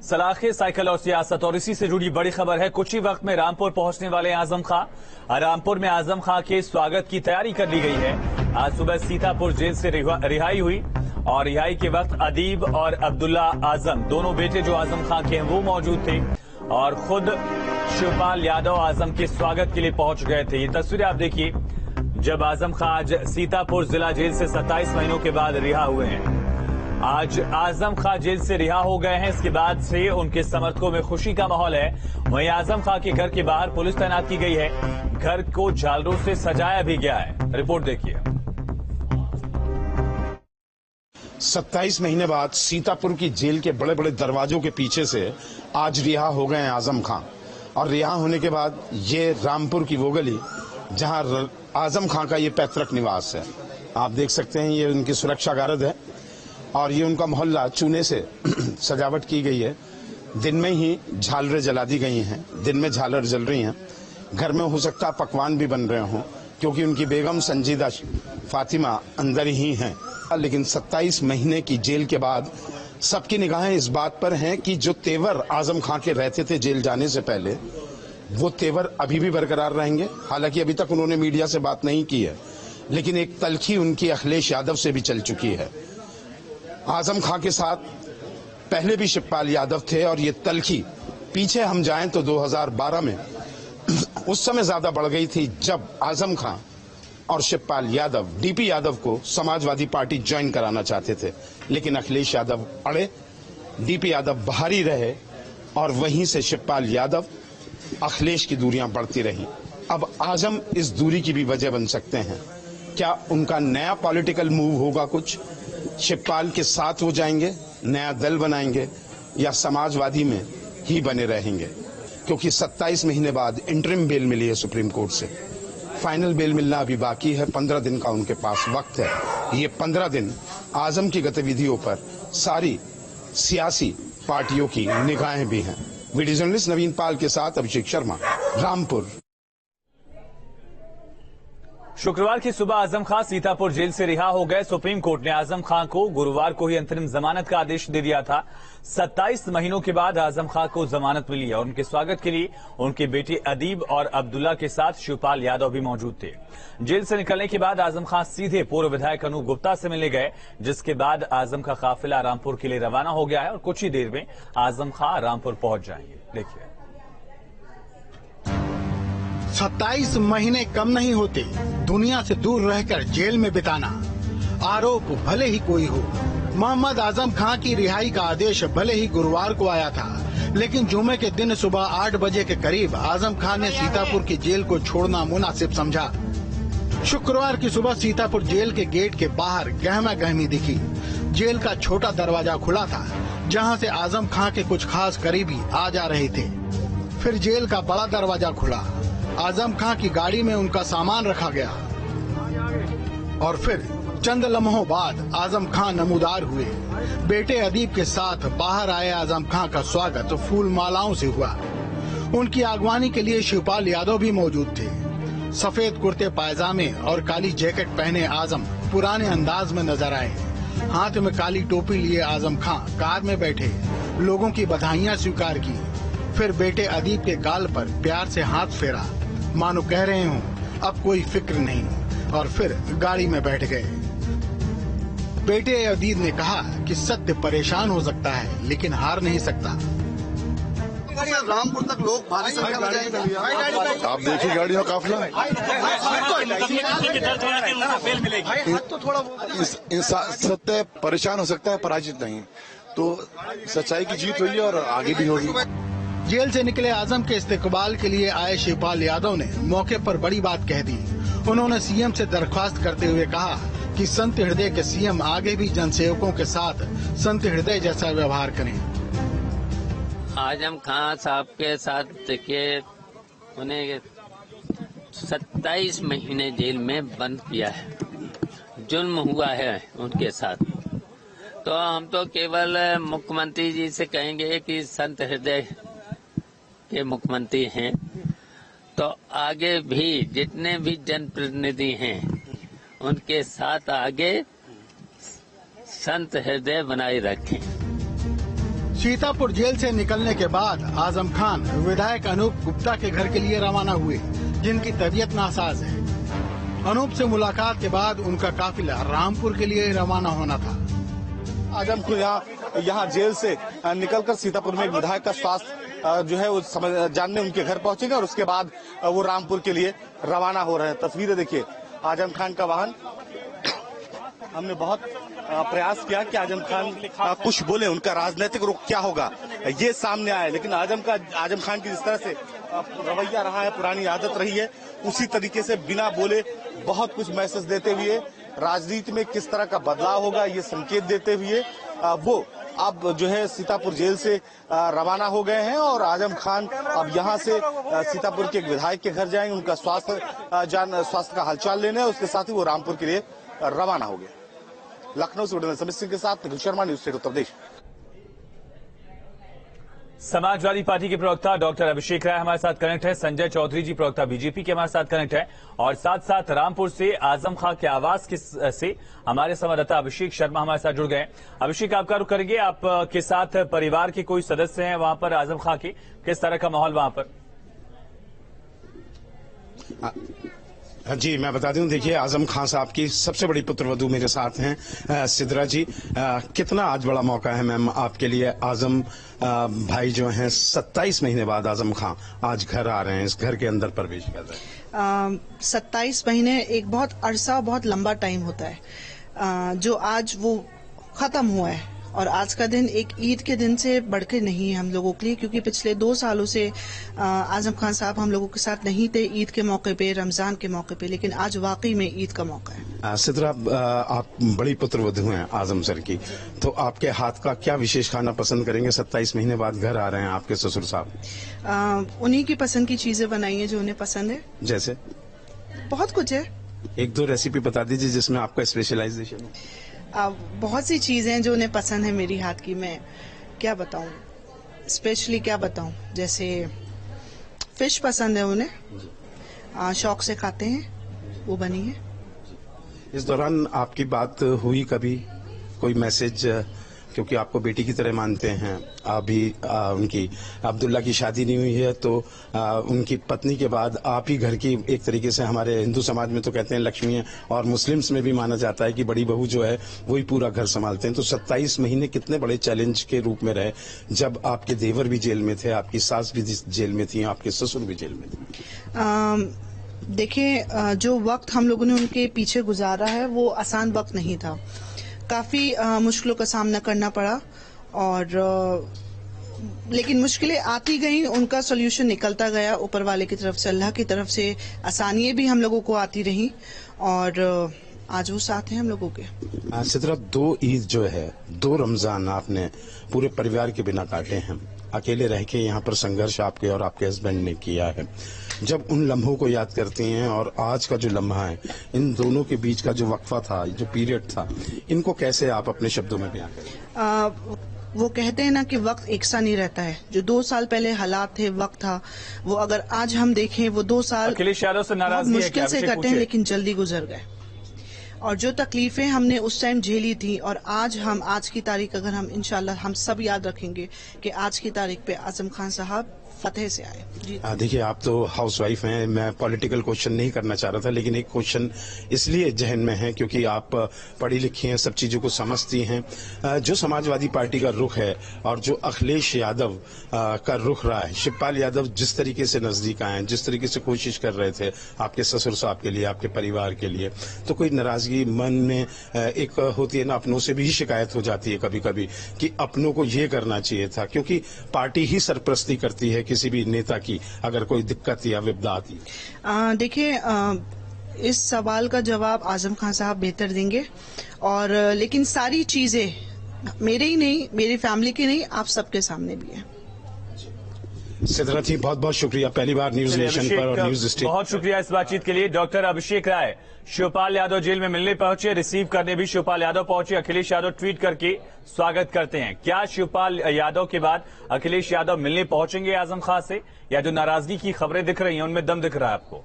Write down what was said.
सलाखे cycle और सियासत और इसी से जुड़ी बड़ी खबर है। कुछ ही वक्त में रामपुर पहुंचने वाले आजम खां। रामपुर में आजम खां के स्वागत की तैयारी कर ली गई है। आज सुबह सीतापुर जेल से रिहाई हुई और रिहाई के वक्त अदीब और अब्दुल्ला आजम दोनों बेटे जो आजम खां के हैं वो मौजूद थे और खुद शिवपाल यादव आजम के स्वागत के लिए पहुंच गए थे। ये तस्वीरें आप देखिए जब आजम खां आज सीतापुर जिला जेल से 27 महीनों के बाद रिहा हुए हैं। आज आजम खां जेल से रिहा हो गए हैं। इसके बाद से उनके समर्थकों में खुशी का माहौल है। वहीं आजम खां के घर के बाहर पुलिस तैनात की गई है। घर को झालरों से सजाया भी गया है। रिपोर्ट देखिए। 27 महीने बाद सीतापुर की जेल के बड़े बड़े दरवाजों के पीछे से आज रिहा हो गए हैं आजम खां। और रिहा होने के बाद ये रामपुर की वो गली जहां आजम खां का ये पैतृक निवास है, आप देख सकते हैं। ये उनकी सुरक्षा गारद है और ये उनका मोहल्ला चूने से सजावट की गई है। दिन में ही झालरें जला दी गई हैं, दिन में झालर जल रही हैं। घर में हो सकता पकवान भी बन रहे हों क्योंकि उनकी बेगम संजीदा फातिमा अंदर ही हैं। लेकिन 27 महीने की जेल के बाद सबकी निगाहें इस बात पर हैं कि जो तेवर आजम खां के रहते थे जेल जाने से पहले, वो तेवर अभी भी बरकरार रहेंगे। हालांकि अभी तक उन्होंने मीडिया से बात नहीं की है, लेकिन एक तलखी उनकी अखिलेश यादव से भी चल चुकी है। आजम खां के साथ पहले भी शिवपाल यादव थे और ये तलखी पीछे हम जाएं तो 2012 में उस समय ज्यादा बढ़ गई थी जब आजम खां और शिवपाल यादव डीपी यादव को समाजवादी पार्टी ज्वाइन कराना चाहते थे, लेकिन अखिलेश यादव अड़े, डीपी यादव बाहर ही रहे और वहीं से शिवपाल यादव अखिलेश की दूरियां बढ़ती रही। अब आजम इस दूरी की भी वजह बन सकते हैं। क्या उनका नया पॉलिटिकल मूव होगा? कुछ शिवपाल के साथ वो जाएंगे, नया दल बनाएंगे या समाजवादी में ही बने रहेंगे? क्योंकि 27 महीने बाद इंटरिम बेल मिली है सुप्रीम कोर्ट से। फाइनल बेल मिलना अभी बाकी है। 15 दिन का उनके पास वक्त है। ये 15 दिन आजम की गतिविधियों पर सारी सियासी पार्टियों की निगाहें भी हैं। वीडियो जर्नलिस्ट नवीन पाल के साथ अभिषेक शर्मा, रामपुर। शुक्रवार की सुबह आजम खां सीतापुर जेल से रिहा हो गए। सुप्रीम कोर्ट ने आजम खां को गुरुवार को ही अंतरिम जमानत का आदेश दे दिया था। 27 महीनों के बाद आजम खां को जमानत मिली है और उनके स्वागत के लिए उनके बेटे अदीब और अब्दुल्ला के साथ शिवपाल यादव भी मौजूद थे। जेल से निकलने के बाद आजम खां सीधे पूर्व विधायक अनूप गुप्ता से मिलने गए, जिसके बाद आजम का काफिला रामपुर के लिए रवाना हो गया है और कुछ ही देर में आजम खां रामपुर पहुंच जाएंगे। देखिए। 27 महीने कम नहीं होते दुनिया से दूर रहकर जेल में बिताना। आरोप भले ही कोई हो। मोहम्मद आजम खां की रिहाई का आदेश भले ही गुरुवार को आया था, लेकिन जुमे के दिन सुबह 8 बजे के करीब आजम खां ने सीतापुर की जेल को छोड़ना मुनासिब समझा। शुक्रवार की सुबह सीतापुर जेल के गेट के बाहर गहमा गहमी दिखी। जेल का छोटा दरवाजा खुला था, जहां से आजम खां के कुछ खास करीबी आ जा रहे थे। फिर जेल का बड़ा दरवाजा खुला। आजम खां की गाड़ी में उनका सामान रखा गया और फिर चंद लम्हों बाद आजम खां नमूदार हुए। बेटे अदीब के साथ बाहर आए आजम खां का स्वागत फूल मालाओं से हुआ। उनकी आगवानी के लिए शिवपाल यादव भी मौजूद थे। सफेद कुर्ते पायजामे और काली जैकेट पहने आजम पुराने अंदाज में नजर आए। हाथ में काली टोपी लिए आजम खां कार में बैठे, लोगों की बधाइयां स्वीकार की। फिर बेटे अदीब के गाल पर प्यार से हाथ फेरा, मानो कह रहे हूँ अब कोई फिक्र नहीं, और फिर गाड़ी में बैठ गए। बेटे अदीब ने कहा कि सत्य परेशान हो सकता है लेकिन हार नहीं सकता। रामपुर तक लोग भारी संख्या में जाएंगे। आप देखिए गाड़ियों का काफिला। सत्य परेशान हो सकता है, पराजित नहीं। तो सच्चाई की जीत हुई है और आगे भी होगी। जेल से निकले आजम के इस्तकबाल के लिए आए शिवपाल यादव ने मौके पर बड़ी बात कह दी। उन्होंने सीएम से दरख्वास्त करते हुए कहा कि संत हृदय के सीएम आगे भी जनसेवकों के साथ संत हृदय जैसा व्यवहार करें। आजम खां साहब के साथ देखिए, उन्हें 27 महीने जेल में बंद किया है, जुल्म हुआ है उनके साथ। तो हम तो केवल मुख्यमंत्री जी से कहेंगे कि संत हृदय के मुख्यमंत्री हैं, तो आगे भी जितने भी जनप्रतिनिधि हैं उनके साथ आगे संत हृदय बनाए रखें। सीतापुर जेल से निकलने के बाद आजम खान विधायक अनूप गुप्ता के घर के लिए रवाना हुए, जिनकी तबीयत नासाज है। अनूप से मुलाकात के बाद उनका काफिला रामपुर के लिए रवाना होना था। आजम को यहाँ जेल से निकलकर सीतापुर में एक विधायक का स्वास्थ्य जो है वो जानने उनके घर पहुंचेंगे और उसके बाद वो रामपुर के लिए रवाना हो रहे हैं। तस्वीरें देखिए, आजम खान का वाहन। हमने बहुत प्रयास किया कि आजम खान कुछ बोले, उनका राजनीतिक रुख क्या होगा ये सामने आए, लेकिन आजम खान की जिस तरह से रवैया रहा है, पुरानी आदत रही है, उसी तरीके से बिना बोले बहुत कुछ मैसेज देते हुए राजनीति में किस तरह का बदलाव होगा ये संकेत देते हुए वो अब जो है सीतापुर जेल से रवाना हो गए हैं। और आजम खान अब यहां से सीतापुर के एक विधायक के घर जाएंगे, उनका स्वास्थ्य का हालचाल लेने, उसके साथ ही वो रामपुर के लिए रवाना हो गए। लखनऊ से समित सिंह के साथ निखिल शर्मा, न्यूज़ 8 उत्तर प्रदेश। समाजवादी पार्टी के प्रवक्ता डॉक्टर अभिषेक राय हमारे साथ कनेक्ट है, संजय चौधरी जी प्रवक्ता बीजेपी के हमारे साथ कनेक्ट है, और साथ साथ रामपुर से आजम खां के आवास से हमारे संवाददाता अभिषेक शर्मा हमारे साथ जुड़ गए। अभिषेक, आपका रुख करेंगे, आपके साथ परिवार के कोई सदस्य हैं वहां पर आजम खां के, किस तरह का माहौल वहां पर? जी, मैं बता दूं, देखिए आजम खान साहब की सबसे बड़ी पुत्रवधू मेरे साथ हैं सिद्रा जी। कितना आज बड़ा मौका है मैम आपके लिए। आजम भाई जो हैं 27 महीने बाद आजम खान आज घर आ रहे हैं, इस घर के अंदर प्रवेश कर रहे हैं। 27 महीने एक बहुत अरसा, बहुत लंबा टाइम होता है जो आज वो खत्म हुआ है। और आज का दिन एक ईद के दिन से बढ़कर नहीं है हम लोगों के लिए, क्योंकि पिछले 2 सालों से आजम खान साहब हम लोगों के साथ नहीं थे ईद के मौके पे, रमजान के मौके पे, लेकिन आज वाकई में ईद का मौका है। सिद्रा, आप बड़ी पुत्रवधू हैं आजम सर की, तो आपके हाथ का क्या विशेष खाना पसंद करेंगे? 27 महीने बाद घर आ रहे हैं आपके ससुर साहब। उन्हीं की पसंद की चीजें बनाइए जो उन्हें पसंद है। जैसे? बहुत कुछ है। 1-2 रेसिपी बता दीजिए जिसमें आपका स्पेशलाइजेशन है। बहुत सी चीजें जो उन्हें पसंद है मेरी हाथ की, मैं क्या बताऊं, स्पेशली क्या बताऊं, जैसे फिश पसंद है उन्हें, शौक से खाते हैं, वो बनी है। इस दौरान आपकी बात हुई कभी, कोई मैसेज, क्योंकि आपको बेटी की तरह मानते हैं, अभी उनकी अब्दुल्ला की शादी नहीं हुई है, तो उनकी पत्नी के बाद आप ही घर की एक तरीके से, हमारे हिंदू समाज में तो कहते हैं लक्ष्मी है, और मुस्लिम्स में भी माना जाता है कि बड़ी बहू जो है वही पूरा घर संभालते हैं। तो 27 महीने कितने बड़े चैलेंज के रूप में रहे, जब आपके देवर भी जेल में थे, आपकी सास भी जेल में थी, आपके ससुर भी जेल में थे। देखिए, जो वक्त हम लोगों ने उनके पीछे गुजारा है वो आसान वक्त नहीं था, काफी मुश्किलों का सामना करना पड़ा, और लेकिन मुश्किलें आती गईं, उनका सोल्यूशन निकलता गया ऊपर वाले की तरफ से, अल्लाह की तरफ से आसानियां भी हम लोगों को आती रहीं, और आज वो साथ हैं हम लोगों के। सिद्रा, 2 ईद जो है, 2 रमजान आपने पूरे परिवार के बिना काटे हैं, अकेले रह के यहाँ पर संघर्ष आपके और आपके हस्बैंड ने किया है। जब उन लम्हों को याद करती हैं और आज का जो लम्हा है, इन दोनों के बीच का जो वक्फा था, जो पीरियड था, इनको कैसे आप अपने शब्दों में बयां करें? वो कहते हैं ना कि वक्त एक सा नहीं रहता है। जो 2 साल पहले हालात थे, वक्त था, वो अगर आज हम देखें, वो 2 साल अखिलेश यादव से नाराजगी है, मुश्किल से कटे हैं, लेकिन जल्दी गुजर गए। और जो तकलीफें हमने उस टाइम झेली थी, और आज की तारीख अगर हम इंशाल्लाह हम सब याद रखेंगे कि आज की तारीख पे आजम खान साहब फतेह से आए। जी देखिए, आप तो हाउसवाइफ हैं, मैं पॉलिटिकल क्वेश्चन नहीं करना चाह रहा था, लेकिन एक क्वेश्चन इसलिए जहन में है क्योंकि आप पढ़ी लिखी हैं, सब चीजों को समझती हैं। जो समाजवादी पार्टी का रुख है और जो अखिलेश यादव का रुख रहा है, शिवपाल यादव जिस तरीके से नजदीक आए, जिस तरीके से कोशिश कर रहे थे आपके ससुर साहब के लिए, आपके परिवार के लिए, तो कोई नाराजगी मन में एक होती है ना, अपनों से भी शिकायत हो जाती है कभी कभी कि अपनों को ये करना चाहिए था, क्योंकि पार्टी ही सरपरस्ती करती है किसी भी नेता की अगर कोई दिक्कत या विपदा आती। देखिए, इस सवाल का जवाब आजम खान साहब बेहतर देंगे, और लेकिन सारी चीजें मेरे ही नहीं, मेरी फैमिली की नहीं, आप सबके सामने भी है। सिद्रा जी, बहुत बहुत शुक्रिया, पहली बार न्यूज नेशन पर और न्यूज स्टेट। बहुत शुक्रिया इस बातचीत के लिए। डॉक्टर अभिषेक राय शिवपाल यादव जेल में मिलने पहुंचे, रिसीव करने भी शिवपाल यादव पहुंचे। अखिलेश यादव ट्वीट करके स्वागत करते हैं। क्या शिवपाल यादव के बाद अखिलेश यादव मिलने पहुंचेंगे आजम खान से, या जो नाराजगी की खबरें दिख रही हैं उनमें दम दिख रहा है आपको?